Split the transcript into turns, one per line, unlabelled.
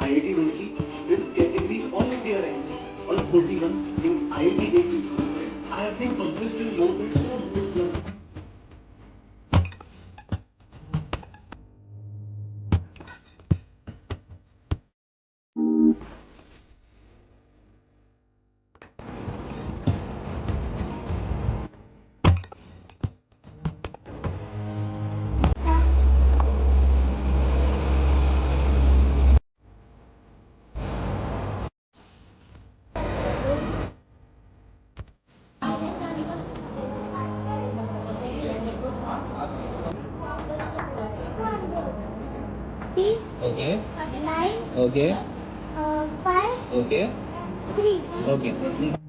IIT Roorkee with category All India rank on 41 in IIT JEE. I have been published in more than 400 plus.
Okay.
9,
Okay.
5,
Okay.
3.
Okay.